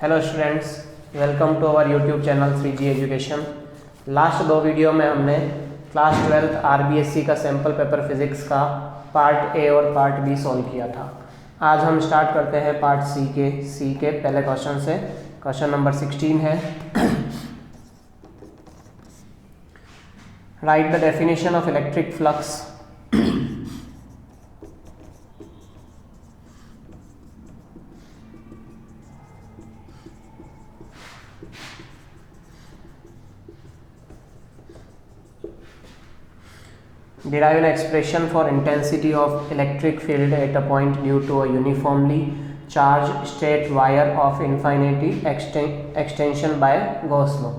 Hello students, welcome to our YouTube channel 3G education. Last दो video में हमने class 12 RBSc का sample paper physics का part A और पार्ट बी सॉल्व किया था। आज हम स्टार्ट करते हैं पार्ट सी के पहले क्वेश्चन से। क्वेश्चन नंबर 16 है, right the definition of electric flux. Derive an expression for intensity of electric field at a point due to a uniformly charged straight wire of infinity extension by Gauss law।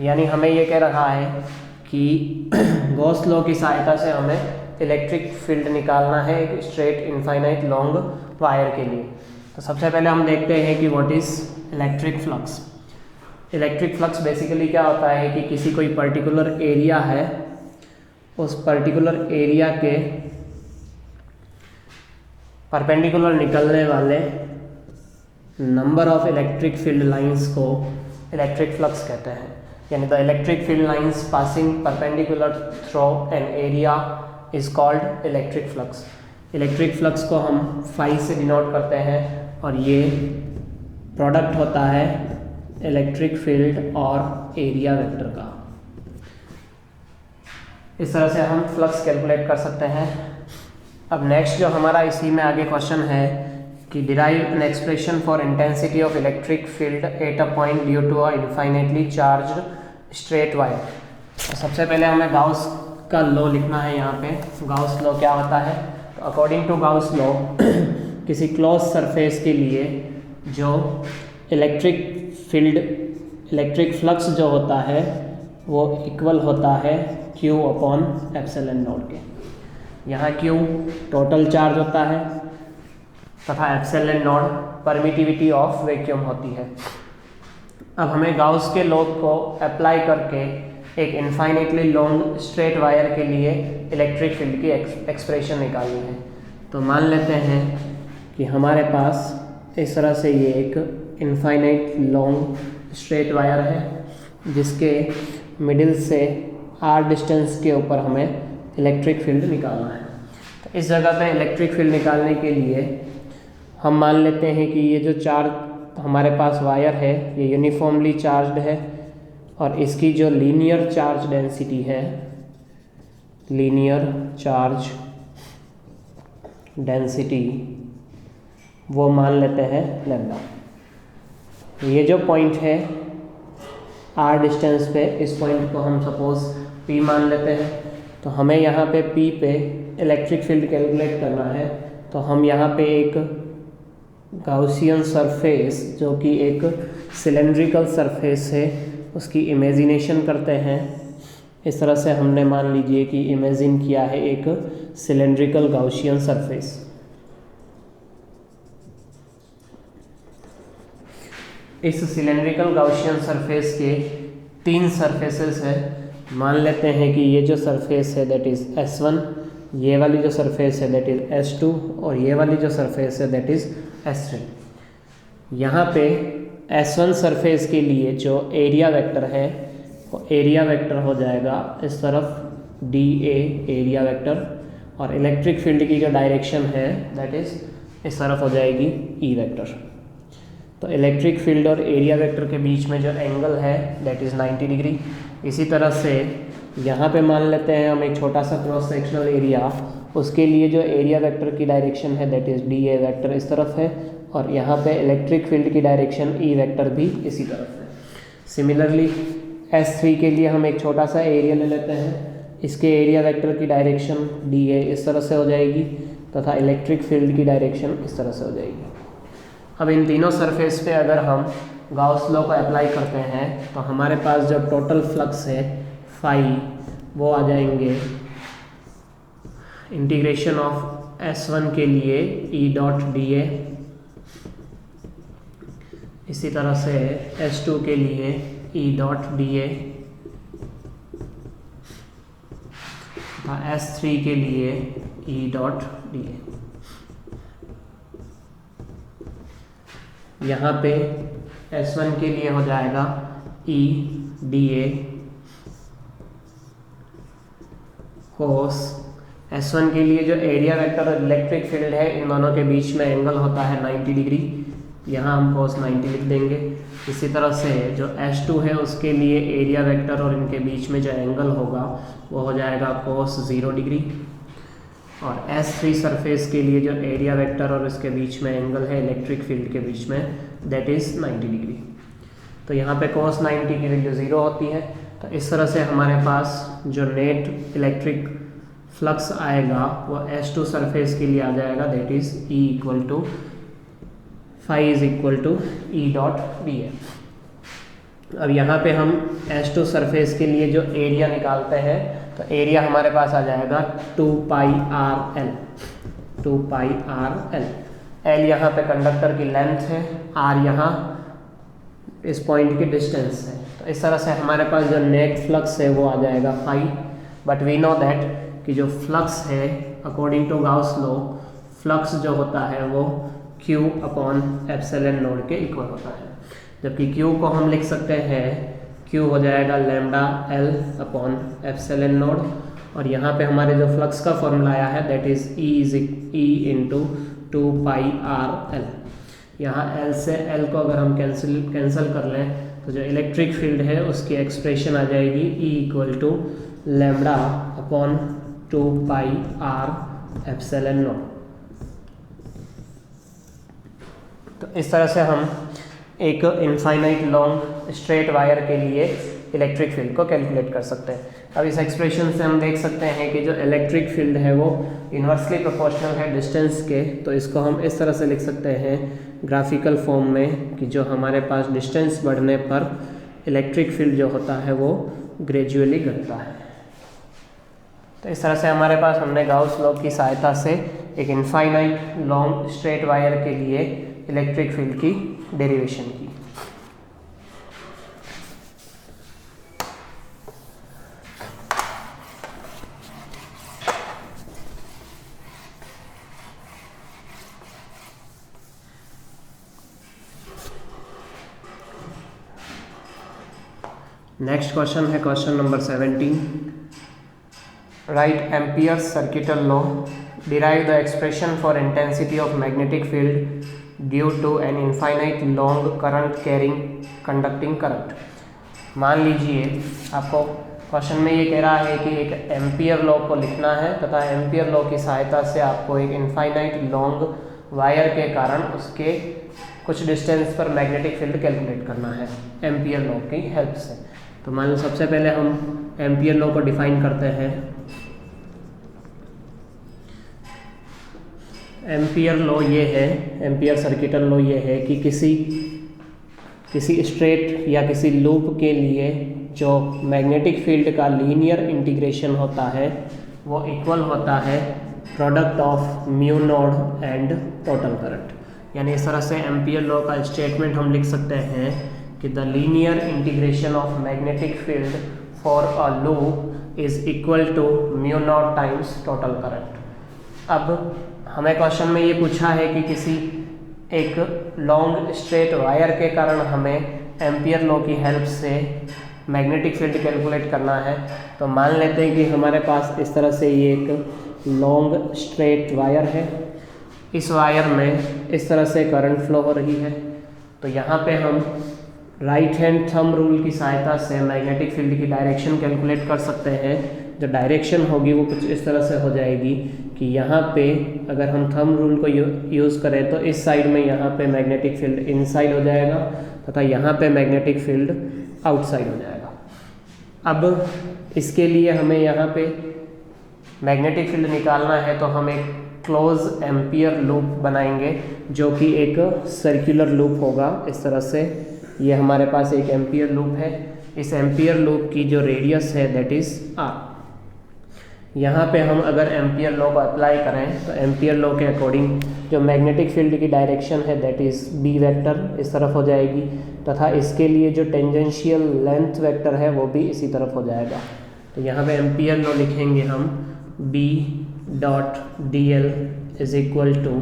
यानी हमें ये कह रहा है कि Gauss law की सहायता से हमें इलेक्ट्रिक फील्ड निकालना है एक स्ट्रेट इनफाइनाइट लॉन्ग वायर के लिए। तो सबसे पहले हम देखते हैं कि what is electric flux. Electric flux basically क्या होता है कि किसी कोई पर्टिकुलर एरिया है, उस पर्टिकुलर एरिया के परपेंडिकुलर निकलने वाले number of electric field lines को इलेक्ट्रिक फ्लक्स कहते हैं। यानी the electric field lines passing perpendicular through an area is called electric flux. Electric flux को हम फाई से डिनोट करते हैं और ये प्रोडक्ट होता है इलेक्ट्रिक फील्ड और एरिया वेक्टर का। इस तरह से हम फ्लक्स कैलकुलेट कर सकते हैं। अब नेक्स्ट जो हमारा इसी में आगे क्वेश्चन है कि derive an expression for intensity of electric field at a point due to a infinitely charged straight wire. तो सबसे पहले हमें गाउस का लॉ लिखना है। यहाँ पे गाउस लॉ क्या होता है? तो अकॉर्डिंग टू गाउस लॉ किसी क्लोज सरफेस के लिए जो इलेक्ट्रिक फील्ड इलेक्ट्रिक फ्लक्स जो होता है वो इक्वल होता है Q अपॉन एप्सिलॉन नॉट के। यहाँ Q टोटल चार्ज होता है तथा epsilon not permittivity of vacuum होती है। अब हमें गाउस के लॉ को अप्लाई करके एक इनफाइनाइटली लॉन्ग स्ट्रेट वायर के लिए इलेक्ट्रिक फील्ड की एक्सप्रेशन निकालनी है। तो मान लेते हैं कि हमारे पास इस तरह से ये एक इनफाइनाइट लॉन्ग स्ट्रेट वायर है जिसके मिडिल से r डिस्टेंस के ऊपर हमें इलेक्ट्रिक फील्ड निकालना है। तो इस जगह पे इलेक्ट्रिक फील्ड निकालने के लिए हम मान लेते हैं कि ये जो चार्ज हमारे पास वायर है ये यूनिफॉर्मली चार्ज्ड है और इसकी जो लीनियर चार्ज डेंसिटी है, लीनियर चार्ज डेंसिटी, वो मान लेते हैं लैम्डा। ये जो पॉइंट है r डिस्टेंस पे, इस पॉइंट को हम सपोज P मान लेते हैं। तो हमें यहाँ पे P पे इलेक्ट्रिक फील्ड कैलकुलेट करना है। तो हम यहाँ पे एक गाउसियन सरफेस जो कि एक सिलेंड्रिकल सरफेस है उसकी इमेजिनेशन करते हैं। इस तरह से हमने मान लीजिए कि इमेजिन किया है एक सिलेंड्रिकल गाउसियन सरफेस। इस सिलेंड्रिकल गाउसियन सरफेस के तीन सरफेसेस है। मान लेते हैं कि ये जो सरफेस है दैट इज़ S1, ये वाली जो सरफेस है दैट इज़ S2 और ये वाली जो सरफेस है दैट इज़ S3। यहाँ पे S1 सरफेस के लिए जो एरिया वेक्टर है वो एरिया वेक्टर हो जाएगा इस तरफ DA एरिया वेक्टर, और इलेक्ट्रिक फील्ड की जो डायरेक्शन है दैट इज़ इस तरफ हो जाएगी E वेक्टर। तो इलेक्ट्रिक फील्ड और एरिया वेक्टर के बीच में जो एंगल है दैट इज़ 90 डिग्री। इसी तरह से यहाँ पे मान लेते हैं हम एक छोटा सा क्रॉस सेक्शनल एरिया, उसके लिए जो एरिया वेक्टर की डायरेक्शन है दैट इज़ DA वेक्टर इस तरफ है और यहाँ पे इलेक्ट्रिक फील्ड की डायरेक्शन E वेक्टर भी इसी तरफ है। सिमिलरली S3 के लिए हम एक छोटा सा एरिया ले लेते हैं, इसके एरिया वेक्टर की डायरेक्शन DA इस तरह से हो जाएगी तथा इलेक्ट्रिक फील्ड की डायरेक्शन इस तरह से हो जाएगी। अब इन तीनों सरफेस पे अगर हम गाउस लॉ को अप्लाई करते हैं तो हमारे पास जो टोटल फ्लक्स है फाई वो आ जाएंगे इंटीग्रेशन ऑफ S1 के लिए E डॉट DA, इसी तरह से S2 के लिए E डॉट DA तथा S3 के लिए E डॉट DA। यहाँ पे S1 के लिए हो जाएगा E dA कोस S1 के लिए जो एरिया वेक्टर और इलेक्ट्रिक फील्ड है इन दोनों के बीच में एंगल होता है 90 डिग्री, यहाँ हम कोस 90 लिख देंगे। इसी तरह से जो S2 है उसके लिए एरिया वेक्टर और इनके बीच में जो एंगल होगा वो हो जाएगा कोस 0 डिग्री, और S3 सरफेस के लिए जो एरिया वेक्टर और इसके बीच में एंगल है इलेक्ट्रिक फील्ड के बीच में दैट इज़ 90 डिग्री। तो यहाँ पे कोस 90 की वैल्यू 0 होती है। तो इस तरह से हमारे पास जो नेट इलेक्ट्रिक फ्लक्स आएगा वो S2 सरफेस के लिए आ जाएगा that is E equal to phi is equal to E dot dA। अब यहाँ पे हम S2 सरफेस के लिए जो एरिया निकालते हैं तो एरिया हमारे पास आ जाएगा 2 पाई आर एल। एल यहाँ पे कंडक्टर की लेंथ है, आर यहाँ इस पॉइंट की डिस्टेंस है। तो इस तरह से हमारे पास जो नेट फ्लक्स है वो आ जाएगा phi. But we know that कि जो फ्लक्स है according to Gauss law flux जो होता है वो Q अपॉन एप्सिलॉन नोड के इक्वल होता है, जबकि Q को हम लिख सकते हैं Q हो जाएगा lambda L upon epsilon node, और यहाँ पे हमारे जो फ्लक्स का फॉर्मूला आया है that is E into 2 pi R L. यहाँ L से L को अगर हम कैंसिल कर लें तो जो इलेक्ट्रिक फील्ड है उसकी एक्सप्रेशन आ जाएगी E equal to lambda upon 2 pi r epsilon naught. तो इस तरह से हम एक इनफाइनाइट लॉन्ग स्ट्रेट वायर के लिए इलेक्ट्रिक फील्ड को कैलकुलेट कर सकते हैं। अब इस एक्सप्रेशन से हम देख सकते हैं कि जो इलेक्ट्रिक फील्ड है वो इन्वर्सली प्रोपोर्शनल है डिस्टेंस के। तो इसको हम इस तरह से लिख सकते हैं ग्राफिकल फॉर्म में कि जो हमारे पास डिस्टेंस बढ़ने पर इलेक्ट्रिक फील्ड जो होता है वो ग्रेजुअली घटता है। तो इस तरह से हमारे पास हमने गाउस लॉ की सहायता से एक इनफाइनाइट लॉन्ग स्ट्रेट वायर के लिए इलेक्ट्रिक फील्ड की डेरिवेशन की। नेक्स्ट क्वेश्चन है question number 17। Write Ampere's circuital law, derive the expression for intensity of magnetic field due to an infinite long current carrying conducting current. मान लीजिए आपको question में ये कह रहा है कि एक एम्पियर लॉ को लिखना है तथा एम्पियर लॉ की सहायता से आपको एक इनफाइनाइट लॉन्ग वायर के कारण उसके कुछ डिस्टेंस पर मैग्नेटिक फील्ड कैलकुलेट करना है एम्पियर लॉ की हेल्प से। तो मान लो सबसे पहले हम एम्पियर लॉ को डिफाइन करते हैं। एम्पियर लॉ ये है, एम्पियर सर्किटल लॉ ये है कि किसी स्ट्रेट या किसी लूप के लिए जो मैग्नेटिक फील्ड का लीनियर इंटीग्रेशन होता है वो इक्वल होता है product of mu node and total current. यानी इस तरह से एम्पियर लॉ का स्टेटमेंट हम लिख सकते हैं कि the linear integration of magnetic field for a loop is equal to mu naught times total current. अब हमें क्वेश्चन में ये पूछा है कि किसी एक लॉन्ग स्ट्रेट वायर के कारण हमें एम्पियर लॉ की हेल्प से मैग्नेटिक फील्ड कैलकुलेट करना है। तो मान लेते हैं कि हमारे पास इस तरह से ये एक लॉन्ग स्ट्रेट वायर है, इस वायर में इस तरह से करंट फ्लो हो रही है। तो यहाँ पे हम राइट हैंड थंब रूल की सहायता से मैग्नेटिक फील्ड की डायरेक्शन कैलकुलेट कर सकते हैं। जो डायरेक्शन होगी वो कुछ इस तरह से हो जाएगी कि यहाँ पे अगर हम थंब रूल को यूज़ करें तो इस साइड में यहाँ पे मैग्नेटिक फील्ड इनसाइड हो जाएगा तथा यहाँ पे मैग्नेटिक फील्ड आउटसाइड हो जाएगा। अब इसके लिए हमें यहाँ पे मैग्नेटिक फील्ड निकालना है तो हम एक क्लोज एम्पियर लूप बनाएंगे जो कि एक सर्कुलर लूप होगा। इस तरह से ये हमारे पास एक एम्पियर लूप है। इस एम्पियर लूप की जो रेडियस है दैट इज़ आर। यहाँ पे हम अगर एम्पियर लॉ को अप्लाई करें तो एम्पियर लॉ के अकॉर्डिंग जो मैग्नेटिक फील्ड की डायरेक्शन है दैट इज़ बी वेक्टर इस तरफ हो जाएगी तथा इसके लिए जो टेंजेंशियल लेंथ वेक्टर है वो भी इसी तरफ हो जाएगा। तो यहाँ पे एम्पियर लॉ लिखेंगे हम B dot D L is equal to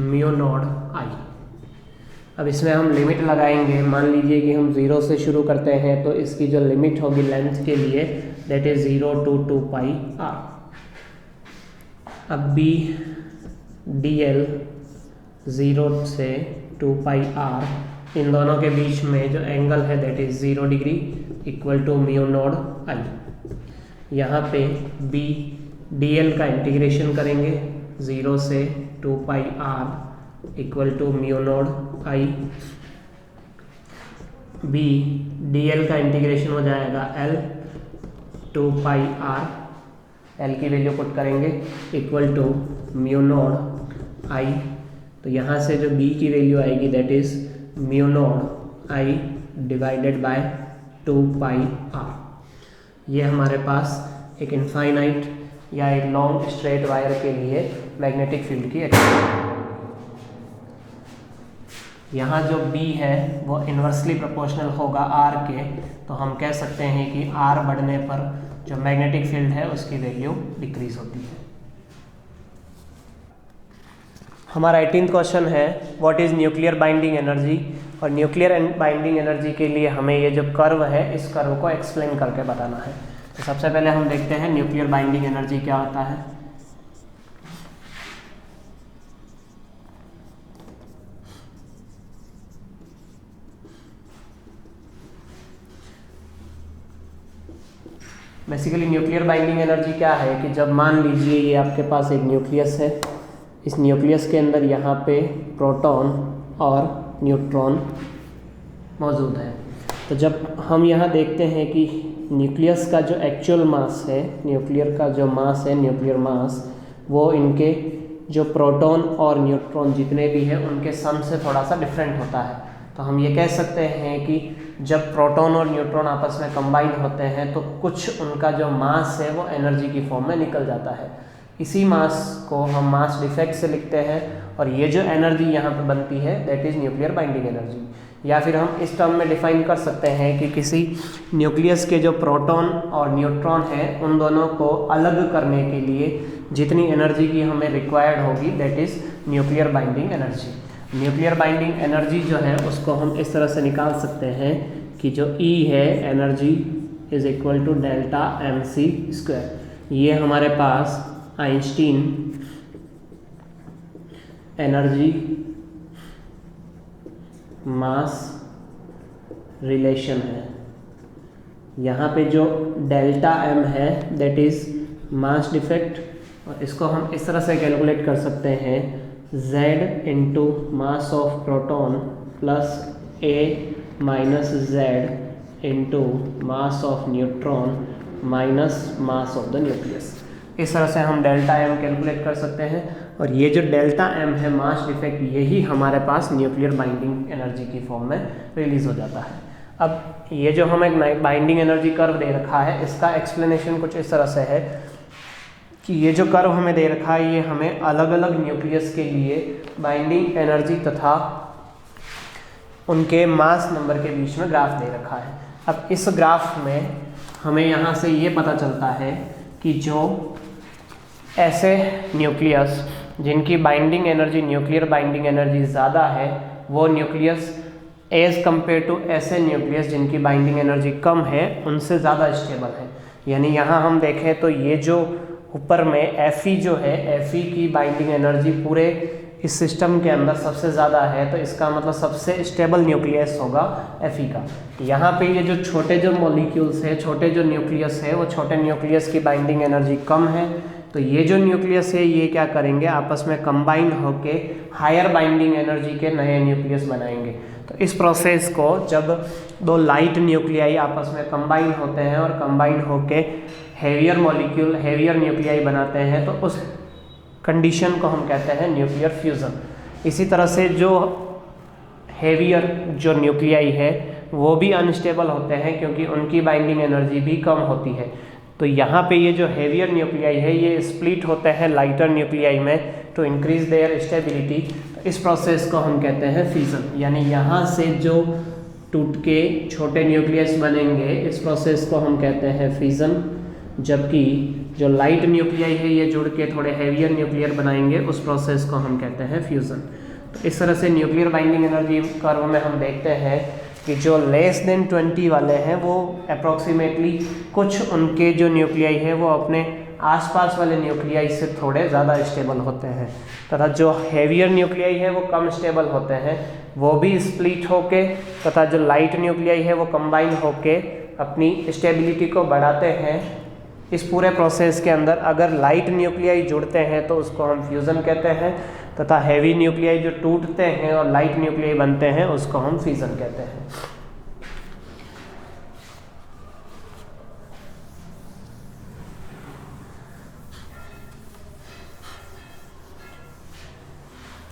mu naught I. अब इसमें हम लिमिट लगाएंगे। मान लीजिए कि हम 0 से शुरू करते हैं, तो इसकी जो लिमिट होगी लेंथ के लिए that is 0 to 2 pi r। अब b dl 0 से 2 पाई r, इन दोनों के बीच में जो एंगल है that is 0 degree equal to mu naught i। यहाँ पे b dl का इंटीग्रेशन करेंगे 0 से 2 पाई r equal to mu naught i। b dl का इंटीग्रेशन हो जाएगा l 2 पाई r, l की वैल्यू पुट करेंगे equal to mu naught i। तो यहाँ से जो b की वैल्यू आएगी that is mu naught i divided by 2 pi r। ये हमारे पास एक इनफाइनाइट या एक लॉन्ग स्ट्रेट वायर के लिए मैग्नेटिक फील्ड की एक्सप्रेशन। यहाँ जो b है वो इन्वर्सली प्रोपोर्शनल होगा r के, तो हम कह सकते हैं कि r बढ़ने पर जो मैग्नेटिक फील्ड है उसकी वैल्यू डिक्रीज होती है। हमारा 18th क्वेश्चन है what is nuclear binding energy. और न्यूक्लियर बाइंडिंग एनर्जी के लिए हमें ये जो कर्व है इस कर्व को एक्सप्लेन करके बताना है। तो सबसे पहले हम देखते हैं न्यूक्लियर बाइंडिंग एनर्जी क्या होता है। बेसिकली न्यूक्लियर बाइंडिंग एनर्जी क्या है कि जब मान लीजिए ये आपके पास एक न्यूक्लियस है, इस न्यूक्लियस के अंदर यहाँ पे प्रोटॉन और न्यूट्रॉन मौजूद है। तो जब हम यहाँ देखते हैं कि न्यूक्लियस का जो एक्चुअल मास है, न्यूक्लियर का जो मास है, न्यूक्लियर मास, वो इनके जो प्रोटॉन और न्यूट्रॉन जितने भी हैं उनके सम से थोड़ा सा डिफरेंट होता है। तो हम ये कह सकते हैं कि जब प्रोटॉन और न्यूट्रॉन आपस में कंबाइन होते हैं तो कुछ उनका जो मास है वो एनर्जी की फॉर्म में निकल जाता है। इसी मास को हम मास डिफेक्ट से लिखते हैं और ये जो एनर्जी यहाँ पे बनती है that is nuclear binding energy. या फिर हम इस टर्म में डिफाइन कर सकते हैं कि किसी न्यूक्लियस के जो प्रोटॉन और न्यूट्रॉन हैं उन दोनों को अलग करने के लिए जितनी एनर्जी की हमें रिक्वायर्ड होगी that is nuclear binding energy. Nuclear binding energy जो है उसको हम इस तरह से निकाल सकते हैं कि जो E है energy is equal to delta mc²। ये हमारे पास आइंस्टीन एनर्जी मास रिलेशन है। यहाँ पे जो डेल्टा m है दैट इज़ मास डिफेक्ट, और इसको हम इस तरह से कैलकुलेट कर सकते हैं z into mass of proton plus a minus z into mass of neutron minus mass of the nucleus. इस तरह से हम डेल्टा m कैलकुलेट कर सकते हैं और ये जो डेल्टा m है मास डिफेक्ट, यही हमारे पास न्यूक्लियर बाइंडिंग एनर्जी की फॉर्म में रिलीज हो जाता है। अब ये जो हम एक बाइंडिंग एनर्जी कर्व दे रखा है इसका एक्सप्लेनेशन कुछ इस तरह से है कि ये जो कर्व हमें दे रखा है ये हमें अलग अलग न्यूक्लियस के लिए बाइंडिंग एनर्जी तथा उनके मास नंबर के बीच में ग्राफ दे रखा है। अब इस ग्राफ में हमें यहाँ से ये पता चलता है कि जो ऐसे न्यूक्लियस जिनकी binding energy, nuclear binding energy ज़्यादा है, वो न्यूक्लियस एज़ कम्पेयर टू ऐसे न्यूक्लियस जिनकी बाइंडिंग एनर्जी कम है उनसे ज़्यादा स्टेबल है। यानी यहाँ हम देखें तो ये जो ऊपर में Fe जो है, Fe की बाइंडिंग एनर्जी पूरे इस सिस्टम के अंदर सबसे ज़्यादा है, तो इसका मतलब सबसे स्टेबल न्यूक्लियस होगा Fe का। यहाँ पे ये जो छोटे जो मॉलिक्यूल्स है, छोटे जो न्यूक्लियस है, वो छोटे न्यूक्लियस की बाइंडिंग एनर्जी कम है, तो ये जो न्यूक्लियस है ये क्या करेंगे, आपस में कंबाइन होके हायर बाइंडिंग एनर्जी के नए न्यूक्लियस बनाएंगे। तो इस प्रोसेस को जब दो लाइट न्यूक्लियाई आपस में कंबाइन होते हैं और कंबाइन होके हेवियर मॉलिक्यूल, हेवियर न्यूक्लियाई बनाते हैं, तो उस कंडीशन को हम कहते हैं न्यूक्लियर फ्यूज़न। इसी तरह से जो हेवियर जो न्यूक्लियाई है वो भी अनस्टेबल होते हैं क्योंकि उनकी बाइंडिंग एनर्जी भी कम होती है। तो यहाँ पे ये जो हेवियर न्यूक्लियाई है ये स्प्लिट होते हैं लाइटर न्यूक्लियाई में टू इंक्रीज देयर स्टेबिलिटी। तो इस प्रोसेस को हम कहते हैं फ्यूज़न। यानी यहाँ से जो टूट के छोटे न्यूक्लियस बनेंगे इस प्रोसेस को हम कहते हैं फ्यूज़न, जबकि जो लाइट न्यूक्लियाई है ये जुड़ के थोड़े हेवियर न्यूक्लियर बनाएंगे उस प्रोसेस को हम कहते हैं फ्यूज़न। तो इस तरह से न्यूक्लियर बाइंडिंग एनर्जी कर्व में हम देखते हैं कि जो लेस देन 20 वाले हैं वो अप्रॉक्सीमेटली कुछ उनके जो न्यूक्लियाई है वो अपने आसपास वाले न्यूक्लियाई से थोड़े ज़्यादा स्टेबल होते हैं, तथा जो हैवियर न्यूक्लियाई है वो कम स्टेबल होते हैं, वो भी स्प्लिट होके, तथा जो लाइट न्यूक्लियाई है वो कंबाइन होके अपनी स्टेबिलिटी को बढ़ाते हैं। इस पूरे प्रोसेस के अंदर अगर लाइट न्यूक्लियाई जुड़ते हैं तो उसको हम फ्यूज़न कहते हैं, तथा हैवी न्यूक्लियाई जो टूटते हैं और लाइट न्यूक्लियाई बनते हैं उसको हम फिजन कहते हैं।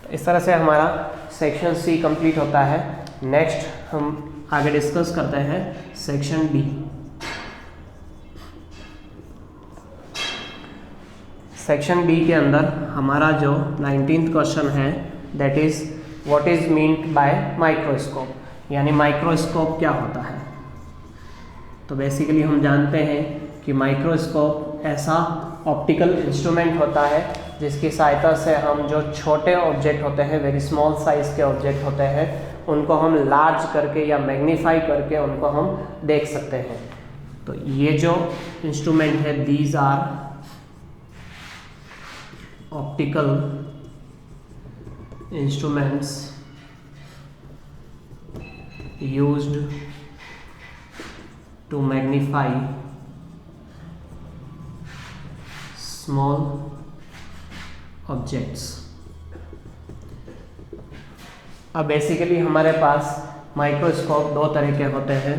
इस तरह से हमारा सेक्शन सी कंप्लीट होता है। नेक्स्ट हम आगे डिस्कस करते हैं सेक्शन डी। सेक्शन डी के अंदर हमारा जो 19th क्वेश्चन है that is what is meant by microscope, यानी माइक्रोस्कोप क्या होता है। तो बेसिकली हम जानते हैं कि माइक्रोस्कोप ऐसा ऑप्टिकल इंस्ट्रूमेंट होता है जिसकी सहायता से हम जो छोटे ऑब्जेक्ट होते हैं, वेरी स्मॉल साइज के ऑब्जेक्ट होते हैं, उनको हम लार्ज करके या मैग्नीफाई करके उनको हम देख सकते हैं। तो ये जो इंस्ट्रूमेंट है these are optical instruments used to magnify small objects. अब बेसिकली हमारे पास माइक्रोस्कोप दो तरह के होते हैं।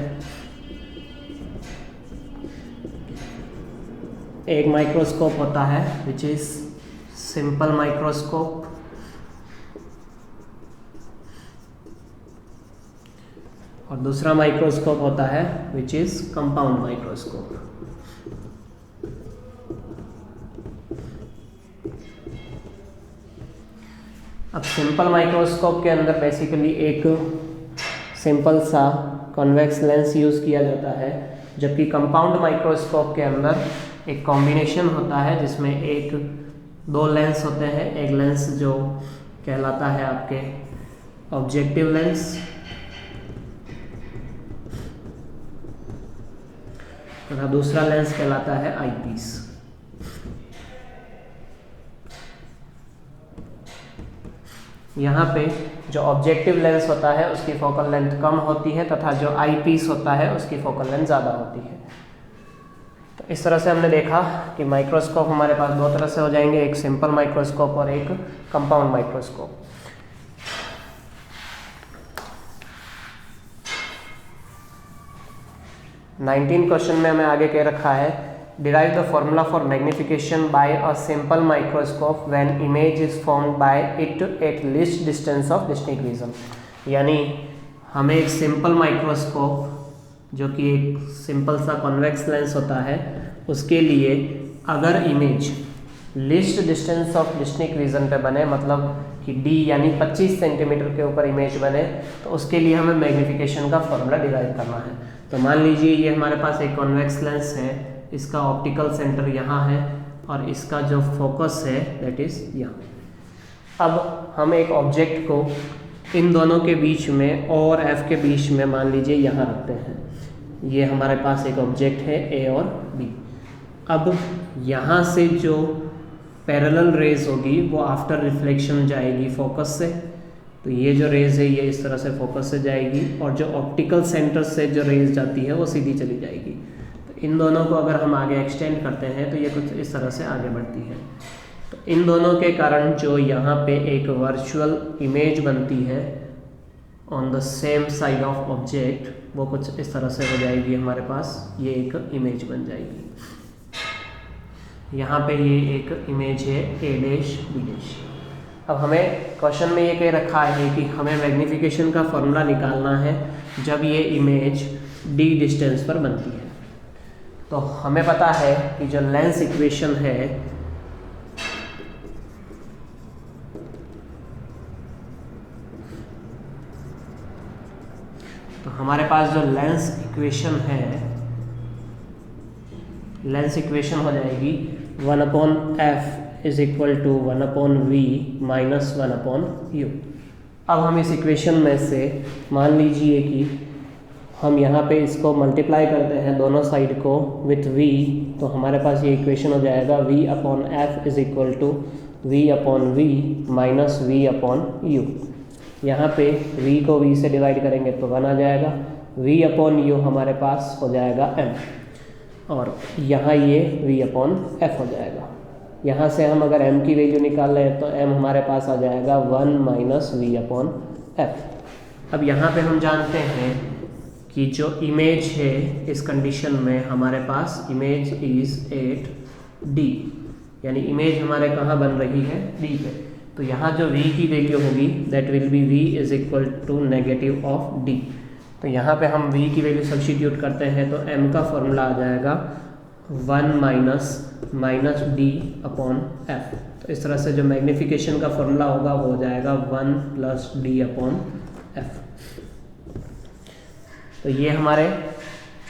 एक माइक्रोस्कोप होता है विच इज सिंपल माइक्रोस्कोप, और दूसरा माइक्रोस्कोप होता है विच इज कंपाउंड माइक्रोस्कोप। अब सिंपल माइक्रोस्कोप के अंदर बेसिकली एक सिंपल सा कॉन्वेक्स लेंस यूज़ किया जाता है, जबकि कंपाउंड माइक्रोस्कोप के अंदर एक कॉम्बिनेशन होता है जिसमें एक दो लेंस होते हैं। एक लेंस जो कहलाता है आपके ऑब्जेक्टिव लेंस, तथा दूसरा लेंस कहलाता है आईपीस। यहाँ पे जो ऑब्जेक्टिव लेंस होता है उसकी फोकल लेंथ कम होती है, तथा जो आई पीस होता है उसकी फोकल लेंथ ज़्यादा होती है। तो इस तरह से हमने देखा कि माइक्रोस्कोप हमारे पास दो तरह से हो जाएंगे, एक सिंपल माइक्रोस्कोप और एक कंपाउंड माइक्रोस्कोप। नाइनटीन क्वेश्चन में हमें आगे कह रखा है derive the formula for magnification by a simple microscope when image is formed by it at least distance of distinct vision। यानी हमें एक सिंपल माइक्रोस्कोप जो कि एक सिंपल सा कॉन्वेक्स लेंस होता है, उसके लिए अगर image list distance of distinct vision पे बने, मतलब कि d यानी 25 सेंटीमीटर के ऊपर इमेज बने, तो उसके लिए हमें मैग्निफिकेशन का फॉर्मूला डिराइव करना है। तो मान लीजिए ये हमारे पास एक कॉन्वेक्स लेंस है, इसका ऑप्टिकल सेंटर यहाँ है और इसका जो फोकस है दैट इज़ यहाँ। अब हम एक ऑब्जेक्ट को इन दोनों के बीच में और एफ के बीच में मान लीजिए यहाँ रखते हैं। ये हमारे पास एक ऑब्जेक्ट है ए और बी। अब यहाँ से जो पैरेलल रेज होगी वो आफ्टर रिफ्लेक्शन जाएगी फोकस से, तो ये जो रेज है ये इस तरह से फोकस से जाएगी, और जो ऑप्टिकल सेंटर से जो रेज जाती है वो सीधी चली जाएगी। तो इन दोनों को अगर हम आगे एक्सटेंड करते हैं तो ये कुछ इस तरह से आगे बढ़ती है। तो इन दोनों के कारण जो यहाँ पे एक वर्चुअल इमेज बनती है on the same side of object, वो कुछ इस तरह से हो जाएगी। हमारे पास ये एक इमेज बन जाएगी। यहाँ पे ये एक इमेज है ए डैश बी डैश। अब हमें क्वेश्चन में ये कह रखा है कि हमें मैग्नीफिकेशन का फॉर्मूला निकालना है जब ये इमेज डी डिस्टेंस पर बनती है। तो हमें पता है कि जो लेंस इक्वेशन है तो हमारे पास जो लेंस इक्वेशन है, लेंस इक्वेशन हो जाएगी 1/f is equal to 1/v minus 1/u। अब हम इस इक्वेशन में से मान लीजिए कि हम यहाँ पे इसको मल्टीप्लाई करते हैं दोनों साइड को विथ v, तो हमारे पास ये इक्वेशन हो जाएगा v/f is equal to v/v minus v/u। यहाँ पे v को v से डिवाइड करेंगे तो 1 आ जाएगा, v/u हमारे पास हो जाएगा m, और यहाँ ये v/f हो जाएगा। यहाँ से हम अगर m की वैल्यू निकाल रहे हैं तो m हमारे पास आ जाएगा 1 माइनस v/f। अब यहाँ पे हम जानते हैं कि जो इमेज है इस कंडीशन में हमारे पास इमेज इज एट d, यानी इमेज हमारे कहाँ बन रही है d पे। तो यहाँ जो v की वैल्यू होगी that will be v is equal to negative of d। तो यहाँ पे हम v की वैल्यू सब्स्टिट्यूट करते हैं तो m का फॉर्मूला आ जाएगा 1 माइनस d अपॉन f। तो इस तरह से जो मैग्नीफिकेशन का फॉर्मूला होगा वो हो जाएगा 1 प्लस d अपॉन f। तो ये हमारे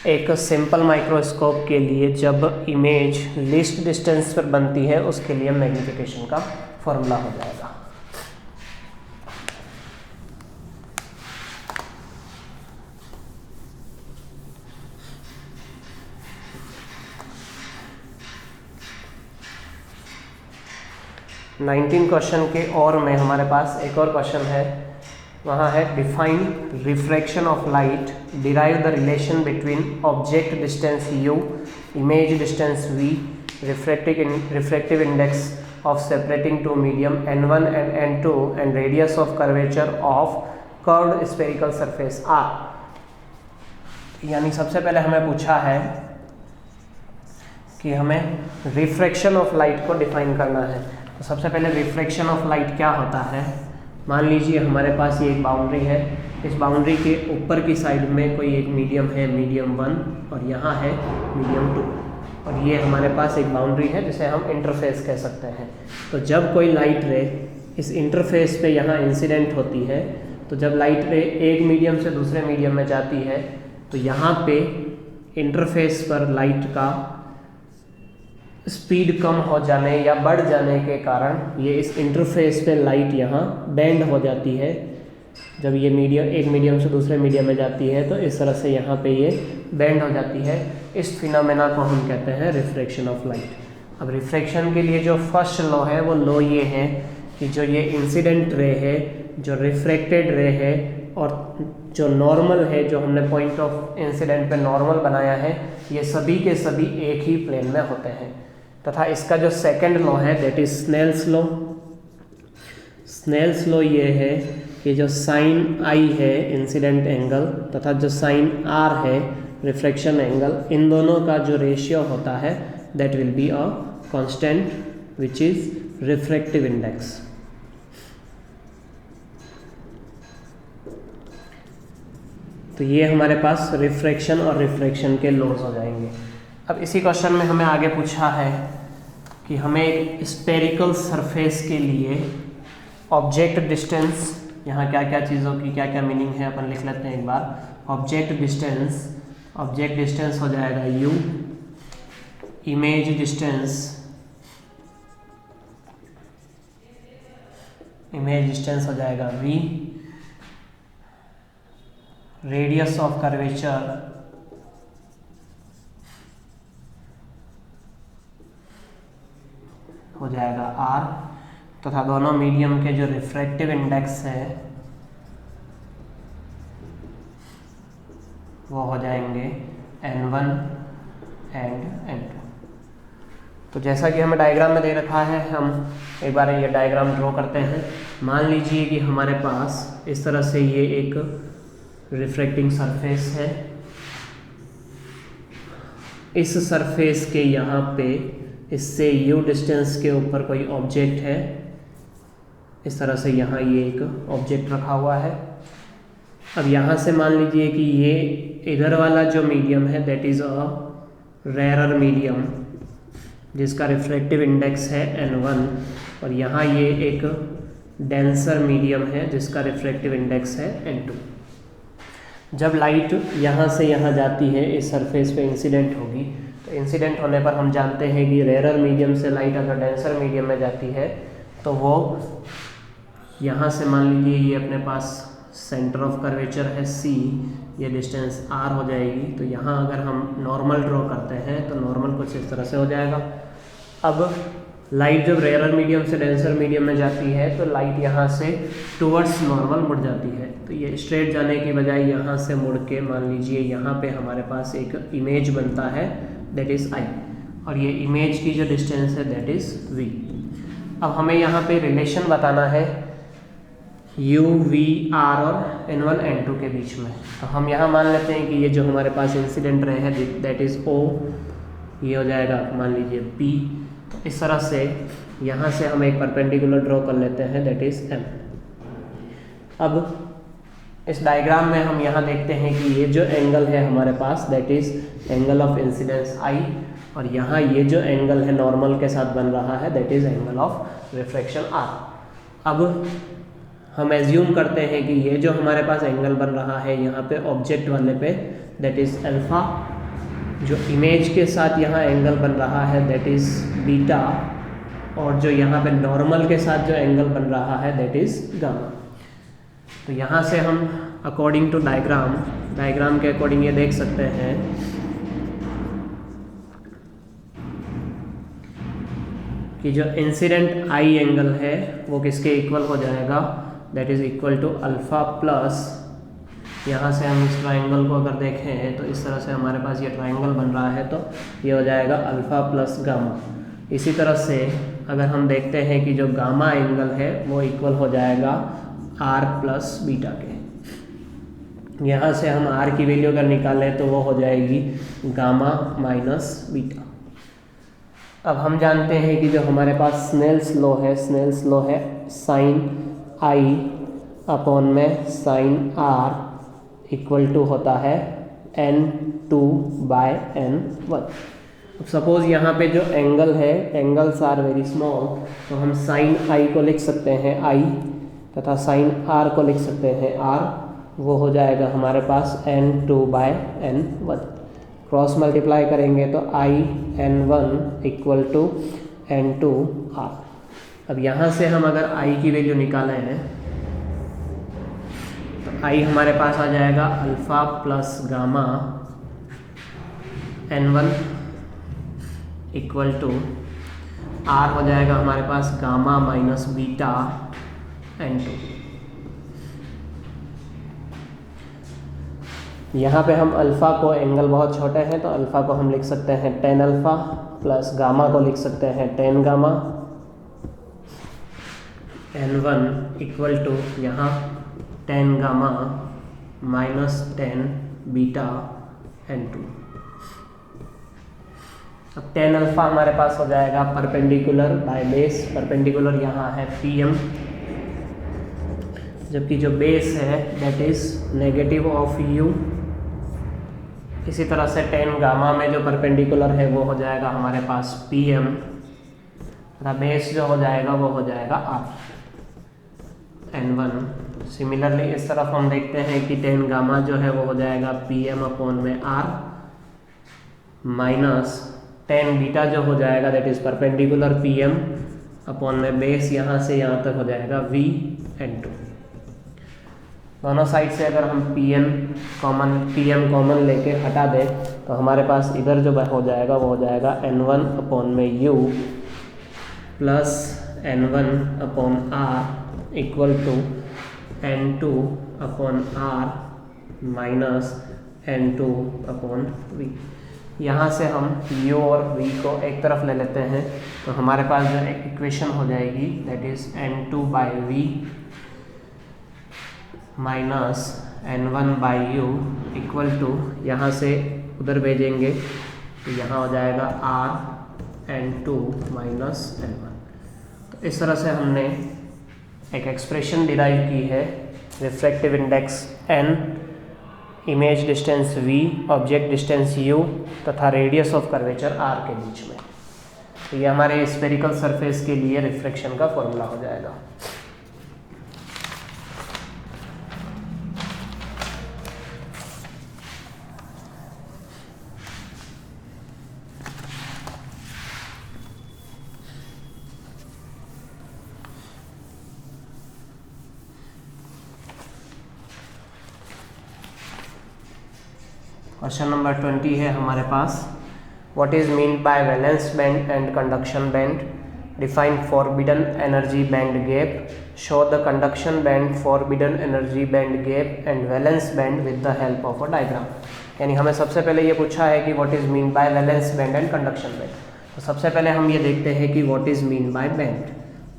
एक सिंपल माइक्रोस्कोप के लिए जब इमेज लीस्ट डिस्टेंस पर बनती है उसके लिए मैग्नीफिकेशन का फॉर्मूला हो जाएगा। नाइनटीन क्वेश्चन के और में हमारे पास एक और क्वेश्चन है, वहाँ है define refraction of light, derive the relation between object distance u, image distance v, refractive index of separating two medium n1 and n2 and radius of curvature of curved spherical surface r। यानी सबसे पहले हमें पूछा है कि हमें refraction of light को define करना है। तो सबसे पहले रिफ्रैक्शन ऑफ लाइट क्या होता है, मान लीजिए हमारे पास ये एक बाउंड्री है, इस बाउंड्री के ऊपर की साइड में कोई एक मीडियम है मीडियम 1 और यहाँ है मीडियम 2, और ये हमारे पास एक बाउंड्री है जिसे हम इंटरफेस कह सकते हैं। तो जब कोई लाइट रे इस इंटरफेस पे यहाँ इंसिडेंट होती है, तो जब लाइट रे एक मीडियम से दूसरे मीडियम में जाती है तो यहाँ पे इंटरफेस पर लाइट का स्पीड कम हो जाने या बढ़ जाने के कारण ये इस इंटरफेस पे लाइट यहाँ बेंड हो जाती है। जब ये एक मीडियम से दूसरे मीडियम में जाती है तो इस तरह से यहाँ पे ये बेंड हो जाती है। इस फिनोमेना को हम कहते हैं रिफ्रैक्शन ऑफ लाइट। अब रिफ्रैक्शन के लिए जो फर्स्ट लॉ है वो लॉ ये है कि जो ये इंसिडेंट रे है, जो रिफ्रैक्टेड रे है और जो नॉर्मल है, जो हमने पॉइंट ऑफ इंसिडेंट पे नॉर्मल बनाया है, ये सभी के सभी एक ही प्लेन में होते हैं। तथा इसका जो सेकंड लॉ है that is Snell's law. Snell's law ये है कि जो साइन आई है इंसिडेंट एंगल तथा जो साइन आर है रिफ्रैक्शन एंगल, इन दोनों का जो रेशियो होता है that will be a constant which is refractive index. तो ये हमारे पास रिफ्रैक्शन और रिफ्रैक्शन के लॉज हो जाएंगे। अब इसी क्वेश्चन में हमें आगे पूछा है कि हमें एक स्फेरिकल सरफेस के लिए ऑब्जेक्ट डिस्टेंस, यहाँ क्या क्या चीज़ों की क्या क्या मीनिंग है अपन लिख लेते हैं एक बार। ऑब्जेक्ट डिस्टेंस हो जाएगा u, इमेज डिस्टेंस हो जाएगा v, रेडियस ऑफ कर्वेचर हो जाएगा r, तथा दोनों मीडियम के जो रिफ्रैक्टिव इंडेक्स है वो हो जाएंगे n1 एंड n2। तो जैसा कि हमें डायग्राम में दे रखा है, हम एक बार ये डायग्राम ड्रॉ करते हैं। मान लीजिए कि हमारे पास इस तरह से ये एक रिफ्रैक्टिंग सरफेस है, इस सरफेस के यहाँ पे इससे u डिस्टेंस के ऊपर कोई ऑब्जेक्ट है, इस तरह से यहाँ ये एक ऑब्जेक्ट रखा हुआ है। अब यहाँ से मान लीजिए कि ये इधर वाला जो मीडियम है that is a rarer medium जिसका रिफ्रैक्टिव इंडेक्स है n1, और यहाँ ये एक डेंसर मीडियम है जिसका रिफ्रैक्टिव इंडेक्स है n2। जब लाइट यहाँ से यहाँ जाती है इस सरफेस पे इंसिडेंट होगी, तो इंसिडेंट होने पर हम जानते हैं कि रेयरर मीडियम से लाइट अगर डेंसर मीडियम में जाती है तो वो यहाँ से मान लीजिए ये अपने पास सेंटर ऑफ कर्वेचर है C, ये डिस्टेंस R हो जाएगी। तो यहाँ अगर हम नॉर्मल ड्रॉ करते हैं तो नॉर्मल कुछ इस तरह से हो जाएगा। अब लाइट जब रेयर मीडियम से डेंसर मीडियम में जाती है तो लाइट यहाँ से टुवर्ड्स नॉर्मल मुड़ जाती है। तो ये स्ट्रेट जाने की बजाय यहाँ से मुड़ के मान लीजिए यहाँ पे हमारे पास एक इमेज बनता है, दैट इज़ I, और ये इमेज की जो डिस्टेंस है दैट इज़ V। अब हमें यहाँ पे रिलेशन बताना है U, V, R और N1 N2 के बीच में। तो हम यहाँ मान लेते हैं कि ये जो हमारे पास इंसिडेंट रे है दैट इज़ O, ये हो जाएगा मान लीजिए P। तो इस तरह से यहाँ से हम एक परपेंडिकुलर ड्रॉ कर लेते हैं दैट इज़ M। अब इस डायग्राम में हम यहाँ देखते हैं कि ये जो एंगल है हमारे पास that is angle of incidence I, और यहाँ ये जो एंगल है नॉर्मल के साथ बन रहा है that is angle of refraction R। अब हम एज्यूम करते हैं कि ये जो हमारे पास एंगल बन रहा है यहाँ पे ऑब्जेक्ट वाले पे दैट इज़ अल्फ़ा, जो इमेज के साथ यहाँ एंगल बन रहा है दैट इज़ बीटा, और जो यहाँ पे नॉर्मल के साथ जो एंगल बन रहा है दैट इज़ गामा। तो यहाँ से हम अकॉर्डिंग टू डायग्राम के अकॉर्डिंग ये देख सकते हैं कि जो इंसिडेंट आई एंगल है वो किसके इक्वल हो जाएगा, that is equal to alpha plus, यहाँ से हम इस ट्राइंगल को अगर देखें तो इस तरह से हमारे पास ये ट्राइंगल बन रहा है तो ये हो जाएगा अल्फ़ा प्लस गामा। इसी तरह से अगर हम देखते हैं कि जो गामा एंगल है वो इक्वल हो जाएगा R प्लस बीटा के। यहाँ से हम R की वैल्यू अगर निकालें तो वो हो जाएगी गामा माइनस बीटा। अब हम जानते हैं कि जो हमारे पास स्नेल्स लॉ है साइन I अपॉन में साइन R इक्वल टू होता है N2/N1। अब सपोज यहाँ पे जो एंगल है, एंगल्स आर वेरी स्मॉल, तो हम साइन I को लिख सकते हैं I तथा साइन R को लिख सकते हैं R, वो हो जाएगा हमारे पास N2/N1। क्रॉस मल्टीप्लाई करेंगे तो N1 इक्वल टू N2R। अब यहाँ से हम अगर I की वैल्यू निकालें हैं तो I हमारे पास आ जाएगा alpha plus gamma N1 equal to R हो जाएगा हमारे पास गामा माइनस बीटा N2। यहाँ पे हम अल्फ़ा को, एंगल बहुत छोटे हैं तो अल्फ़ा को हम लिख सकते हैं टेन अल्फ़ा, प्लस गामा को लिख सकते हैं tan gamma. N1 equal to यहाँ tan gamma minus tan beta N2। अब टेन अल्फ़ा हमारे पास हो जाएगा परपेंडिकुलर बाय बेस, परपेंडिकुलर यहाँ है PM, जबकि जो बेस है that is negative of U। इसी तरह से टेन गामा में जो परपेंडिकुलर है वो हो जाएगा हमारे पास PM, तथा बेस जो हो जाएगा वो हो जाएगा R N1। सिमिलरली इस तरफ हम देखते हैं कि टेन गामा जो है वो हो जाएगा PM अपॉन में R माइनस टेन बीटा जो हो जाएगा that is perpendicular PM upon में बेस यहाँ से यहाँ तक हो जाएगा V N2। दोनों साइड से अगर हम PM कॉमन लेके हटा दें तो हमारे पास इधर जो हो जाएगा वो हो जाएगा N1 अपॉन में U plus N1 upon R equal to N2 upon R minus N2 upon V। यहाँ से हम U और V को एक तरफ ले लेते हैं तो हमारे पास जो इक्वेशन हो जाएगी that is N2/V minus N1/U equal to, यहाँ से उधर भेजेंगे तो यहाँ हो जाएगा R N2 माइनस N1। तो इस तरह से हमने एक एक्सप्रेशन डिराइव की है, refractive index N, image distance V, object distance U तथा रेडियस ऑफ कर्वेचर R के बीच में। तो ये हमारे स्फेरिकल सरफेस के लिए रिफ्रैक्शन का फॉर्मूला हो जाएगा। क्वेश्चन नंबर 20 है हमारे पास, what is mean by valence band and conduction band, define forbidden energy band gap, show the conduction band, forbidden energy band gap and valence band with the help of a diagram. यानी हमें सबसे पहले ये पूछा है कि what is mean by valence band and conduction band. तो सबसे पहले हम ये देखते हैं कि what is mean by band,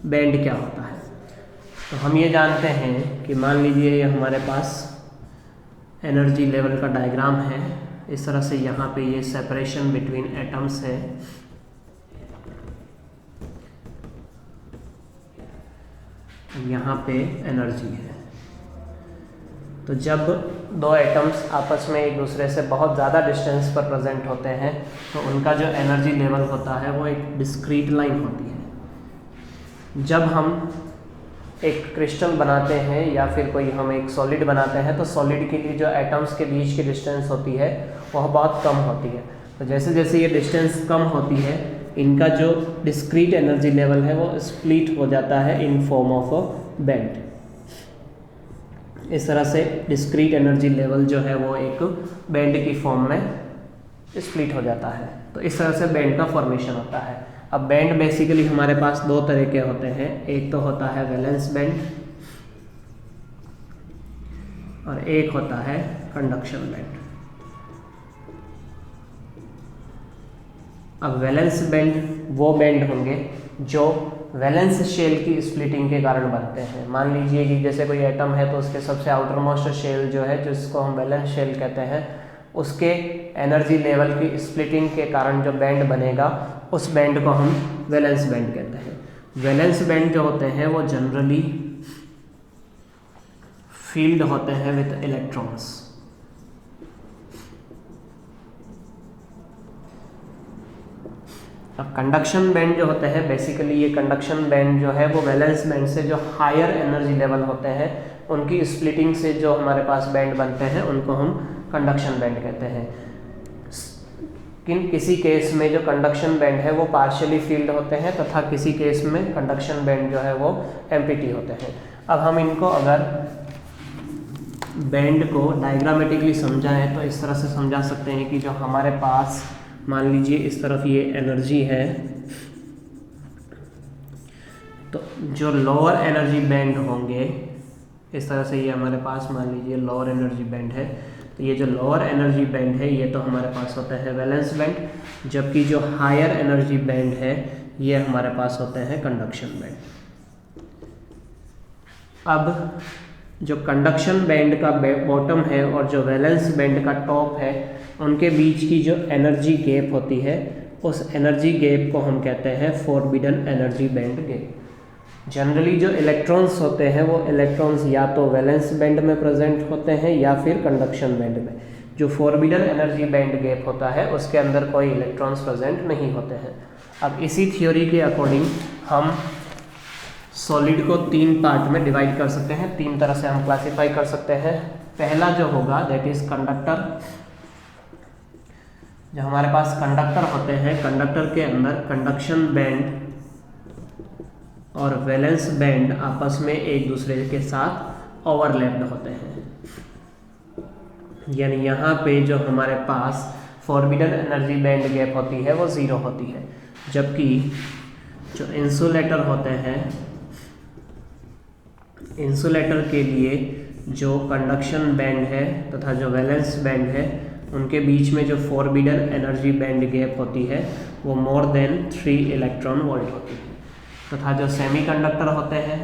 band क्या होता है। तो हम ये जानते हैं कि मान लीजिए ये हमारे पास एनर्जी लेवल का डायग्राम है, इस तरह से यहाँ पे ये सेपरेशन बिटवीन एटम्स है, यहाँ पे एनर्जी है। तो जब दो एटम्स आपस में एक दूसरे से बहुत ज़्यादा डिस्टेंस पर प्रेजेंट होते हैं तो उनका जो एनर्जी लेवल होता है वो एक डिस्क्रीट लाइन होती है। जब हम एक क्रिस्टल बनाते हैं या फिर कोई हम एक सॉलिड बनाते हैं तो सॉलिड के लिए जो एटम्स के बीच की डिस्टेंस होती है वह बहुत कम होती है। तो जैसे जैसे ये डिस्टेंस कम होती है इनका जो डिस्क्रीट एनर्जी लेवल है वो स्प्लिट हो जाता है in form of a band. इस तरह से डिस्क्रीट एनर्जी लेवल जो है वो एक बैंड की फॉर्म में स्प्लिट हो जाता है। तो इस तरह से बैंड का फॉर्मेशन होता है। अब बैंड बेसिकली हमारे पास दो तरह के होते हैं, एक तो होता है वैलेंस बैंड और एक होता है कंडक्शन बैंड। अब वैलेंस बैंड वो बैंड होंगे जो वैलेंस शेल की स्प्लिटिंग के कारण बनते हैं। मान लीजिए कि जैसे कोई एटम है तो उसके सबसे आउटर मोस्ट शेल जो है जिसको हम वैलेंस शेल कहते हैं, उसके एनर्जी लेवल की स्प्लिटिंग के कारण जो बैंड बनेगा उस बैंड को हम वैलेंस बैंड कहते हैं। वैलेंस बैंड जो होते हैं वो जनरली फील्ड होते हैं विद इलेक्ट्रॉन्स। अब कंडक्शन बैंड जो होते हैं बेसिकली ये कंडक्शन बैंड जो है वो वैलेंस बैंड से जो हायर एनर्जी लेवल होते हैं उनकी स्प्लिटिंग से जो हमारे पास बैंड बनते हैं उनको हम कंडक्शन बैंड कहते हैं। किसी केस में जो कंडक्शन बैंड है वो पार्शियली फील्ड होते हैं तथा किसी केस में कंडक्शन बैंड जो है वो एम्प्टी होते हैं। अब हम इनको अगर बैंड को डायग्रामेटिकली समझाएं तो इस तरह से समझा सकते हैं कि जो हमारे पास मान लीजिए इस तरफ ये एनर्जी है तो जो लोअर एनर्जी बैंड होंगे इस तरह से ये हमारे पास मान लीजिए लोअर एनर्जी बैंड है, तो ये जो लोअर एनर्जी बैंड है ये तो हमारे पास होता है वैलेंस बैंड, जबकि जो हायर एनर्जी बैंड है ये हमारे पास होते हैं कंडक्शन बैंड। अब जो कंडक्शन बैंड का बॉटम है और जो वैलेंस बैंड का टॉप है उनके बीच की जो एनर्जी गैप होती है उस एनर्जी गैप को हम कहते हैं forbidden energy band gap. Generally जो इलेक्ट्रॉन्स होते हैं वो इलेक्ट्रॉन्स या तो वैलेंस बैंड में प्रेजेंट होते हैं या फिर कंडक्शन बैंड में। जो फॉरबिडन एनर्जी बैंड गैप होता है उसके अंदर कोई इलेक्ट्रॉन्स प्रेजेंट नहीं होते हैं। अब इसी थ्योरी के अकॉर्डिंग हम सॉलिड को तीन पार्ट में डिवाइड कर सकते हैं, तीन तरह से हम क्लासीफाई कर सकते हैं। पहला जो होगा दैट इज कंडक्टर। जो हमारे पास कंडक्टर होते हैं कंडक्टर के अंदर कंडक्शन बैंड और वैलेंस बैंड आपस में एक दूसरे के साथ ओवरलैप्ड होते हैं। यानी यहाँ पे जो हमारे पास फॉरबिडन एनर्जी बैंड गैप होती है वो ज़ीरो होती है, जबकि जो इंसुलेटर होते हैं इंसुलेटर के लिए जो कंडक्शन बैंड है तथा जो वैलेंस बैंड है उनके बीच में जो फॉरबिडन एनर्जी बैंड गैप होती है वो मोर देन 3 इलेक्ट्रॉन वोल्ट होती है। तथा जो सेमीकंडक्टर होते हैं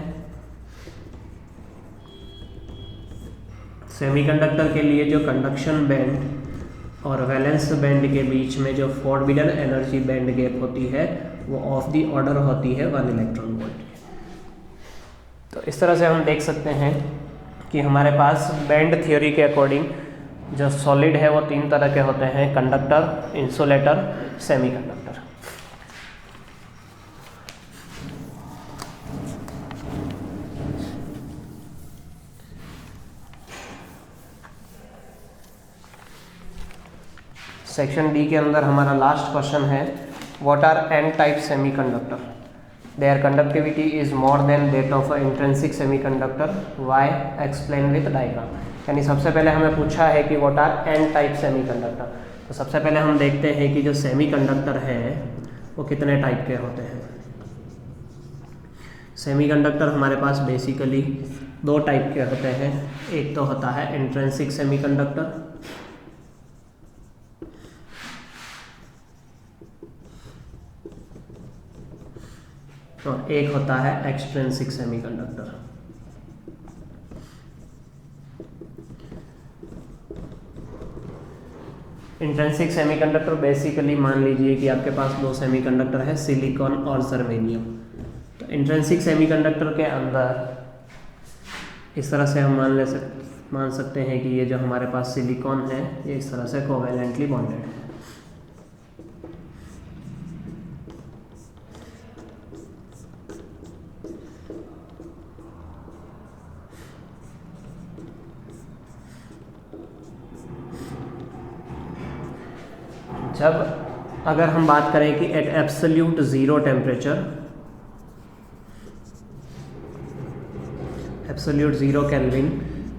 सेमीकंडक्टर के लिए जो कंडक्शन बैंड और वैलेंस बैंड के बीच में जो फॉरबिडन एनर्जी बैंड गैप होती है वो ऑफ द ऑर्डर होती है 1 इलेक्ट्रॉन वोल्ट। तो इस तरह से हम देख सकते हैं कि हमारे पास बैंड थ्योरी के अकॉर्डिंग जो सॉलिड है वो तीन तरह के होते हैं, conductor, insulator, semiconductor. Section D के अंदर हमारा लास्ट क्वेश्चन है what are N type semiconductor. Their conductivity is more than that of a intrinsic semiconductor, why, explain with diagram. यानी सबसे पहले हमें पूछा है कि what are N type semiconductor. तो सबसे पहले हम देखते हैं कि जो सेमीकंडक्टर है वो कितने टाइप के होते हैं। सेमीकंडक्टर हमारे पास बेसिकली दो टाइप के होते हैं। एक तो होता है इंट्रिंसिक सेमीकंडक्टर और एक होता है extrinsic semiconductor. Intrinsic semiconductor basically मान लीजिए कि आपके पास दो सेमीकंडक्टर है, सिलिकॉन और जर्मेनियम। तो इंट्रिंसिक सेमीकंडक्टर के अंदर इस तरह से हम मान सकते हैं कि ये जो हमारे पास सिलिकॉन है ये इस तरह से कोवेलेंटली बॉन्डेड है। जब अगर हम बात करें कि at absolute zero temperature, absolute zero kelvin,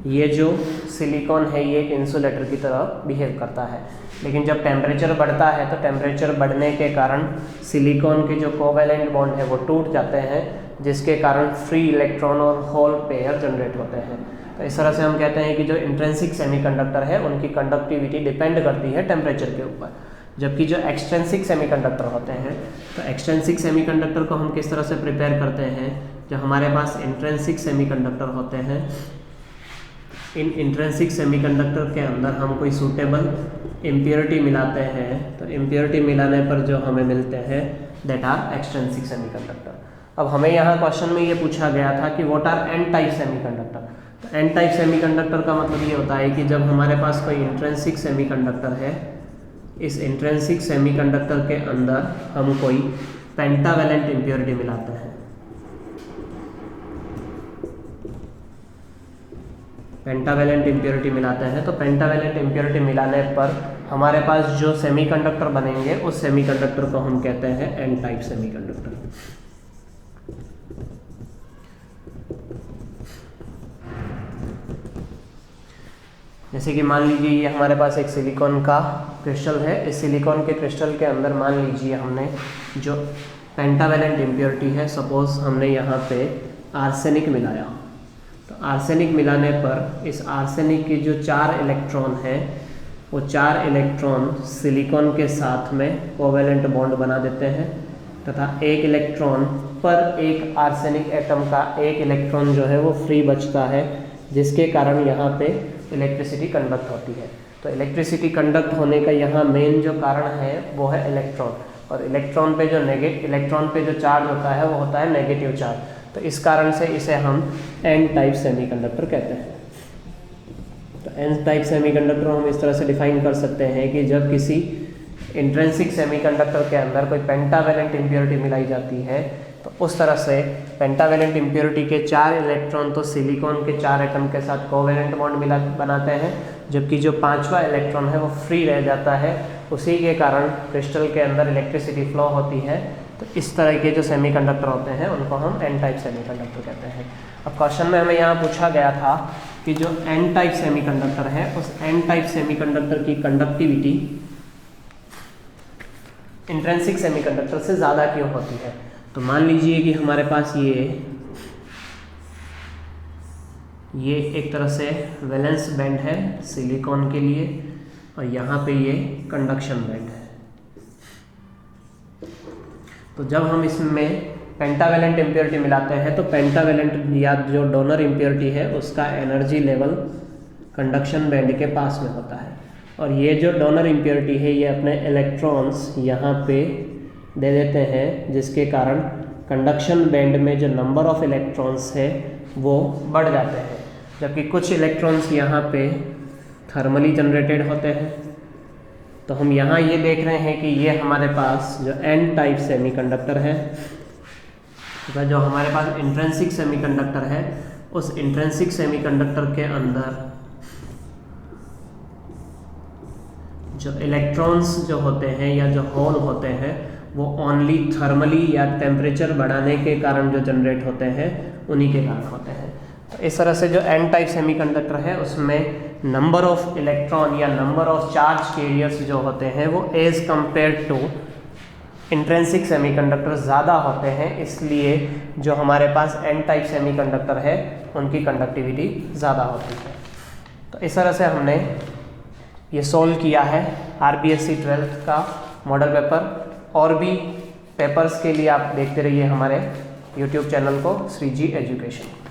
ये जो सिलिकॉन है ये इंसुलेटर की तरह बिहेव करता है। लेकिन जब टेम्परेचर बढ़ता है तो टेम्परेचर बढ़ने के कारण सिलिकॉन के जो कोवेलेंट बॉन्ड है वो टूट जाते हैं, जिसके कारण फ्री इलेक्ट्रॉन और होल पेयर जनरेट होते हैं। तो इस तरह से हम कहते हैं कि जो इंट्रिंसिक सेमीकंडक्टर है उनकी कंडक्टिविटी डिपेंड करती है टेम्परेचर के ऊपर। जबकि जो एक्सट्रिंसिक सेमीकंडक्टर होते हैं, तो एक्सट्रिंसिक सेमीकंडक्टर को हम किस तरह से प्रिपेयर करते हैं। जो हमारे पास इंट्रिंसिक सेमीकंडक्टर होते हैं, इन इंट्रिंसिक सेमीकंडक्टर के अंदर हम कोई सूटेबल इम्प्योरिटी मिलाते हैं, तो इम्प्योरिटी मिलाने पर जो हमें मिलते हैं दैट आर एक्सट्रिंसिक सेमीकंडक्टर। अब हमें यहाँ क्वेश्चन में ये पूछा गया था कि what are N type semiconductor. तो एन टाइप सेमीकंडक्टर का मतलब ये होता है कि जब हमारे पास कोई इंट्रिंसिक सेमीकंडक्टर है, इस इंट्रिंसिक सेमीकंडक्टर के अंदर हम कोई पेंटावेलेंट इम्प्योरिटी मिलाते हैं। पेंटावेलेंट इम्प्योरिटी मिलाते हैं तो पेंटावेलेंट इम्प्योरिटी मिलाने पर हमारे पास जो सेमीकंडक्टर बनेंगे उस सेमीकंडक्टर को हम कहते हैं एन टाइप सेमीकंडक्टर। जैसे कि मान लीजिए ये हमारे पास एक सिलिकॉन का क्रिस्टल है। इस सिलिकॉन के क्रिस्टल के अंदर मान लीजिए हमने जो पेंटावेलेंट इम्प्योरिटी है, सपोज हमने यहाँ पे आर्सेनिक मिलाया। तो आर्सेनिक मिलाने पर इस आर्सेनिक के जो 4 इलेक्ट्रॉन हैं वो 4 इलेक्ट्रॉन सिलिकॉन के साथ में कोवेलेंट बॉन्ड बना देते हैं, तथा एक इलेक्ट्रॉन पर एक आर्सेनिक एटम का एक इलेक्ट्रॉन जो है वो फ्री बचता है, जिसके कारण यहाँ पे इलेक्ट्रिसिटी कंडक्ट होती है। तो इलेक्ट्रिसिटी कंडक्ट होने का यहाँ मेन जो कारण है वो है इलेक्ट्रॉन, और इलेक्ट्रॉन पे जो चार्ज होता है वो होता है नेगेटिव चार्ज। तो इस कारण से इसे हम एन टाइप सेमीकंडक्टर कहते हैं। तो एन टाइप सेमीकंडक्टर हम इस तरह से डिफाइन कर सकते हैं कि जब किसी इंट्रिंसिक सेमीकंडक्टर के अंदर कोई पेंटावेलेंट इम्प्योरिटी मिलाई जाती है, तो उस तरह से पेंटावेलेंट इम्प्योरिटी के 4 इलेक्ट्रॉन तो सिलिकॉन के 4 एटम के साथ कोवेलेंट बॉन्ड बनाते हैं, जबकि जो 5वां इलेक्ट्रॉन है वो फ्री रह जाता है। उसी के कारण क्रिस्टल के अंदर इलेक्ट्रिसिटी फ्लो होती है। तो इस तरह के जो सेमीकंडक्टर होते हैं उनको हम एन टाइप सेमीकंडक्टर कहते हैं। अब क्वेश्चन में हमें यहाँ पूछा गया था कि जो एन टाइप सेमीकंडक्टर है उस एन टाइप सेमीकंडक्टर की कंडक्टिविटी इंट्रिंसिक सेमीकंडक्टर से ज़्यादा क्यों होती है। तो मान लीजिए कि हमारे पास ये एक तरह से वैलेंस बैंड है सिलिकॉन के लिए, और यहाँ पे ये कंडक्शन बैंड है। तो जब हम इसमें पेंटावेलेंट इम्प्योरिटी मिलाते हैं तो पेंटावेलेंट या जो डोनर इम्प्योरिटी है उसका एनर्जी लेवल कंडक्शन बैंड के पास में होता है, और ये जो डोनर इम्प्योरिटी है ये अपने इलेक्ट्रॉन्स यहाँ पे दे देते हैं, जिसके कारण कंडक्शन बैंड में जो नंबर ऑफ इलेक्ट्रॉन्स है वो बढ़ जाते हैं, जबकि कुछ इलेक्ट्रॉन्स यहाँ पे थर्मली जनरेटेड होते हैं। तो हम यहाँ ये देख रहे हैं कि ये हमारे पास जो एन टाइप सेमीकंडक्टर है, जो हमारे पास इंट्रिंसिक सेमीकंडक्टर है, उस इंट्रिंसिक सेमीकंडक्टर के अंदर जो इलेक्ट्रॉन्स जो होते हैं या जो होल होते हैं वो ओनली थर्मली या टेम्परेचर बढ़ाने के कारण जो जनरेट होते हैं उन्हीं के कारण होते हैं। तो इस तरह से जो एन टाइप सेमीकंडक्टर है उसमें नंबर ऑफ इलेक्ट्रॉन या नंबर ऑफ चार्ज कैरियर्स जो होते हैं वो as compare to intrinsic semiconductor ज़्यादा होते हैं, इसलिए जो हमारे पास एन टाइप सेमीकंडक्टर है उनकी कंडक्टिविटी ज़्यादा होती है। तो इस तरह से हमने ये सॉल्व किया है RBSc 12th का मॉडल पेपर। और भी पेपर्स के लिए आप देखते रहिए हमारे YouTube चैनल को, श्री जी एजुकेशन।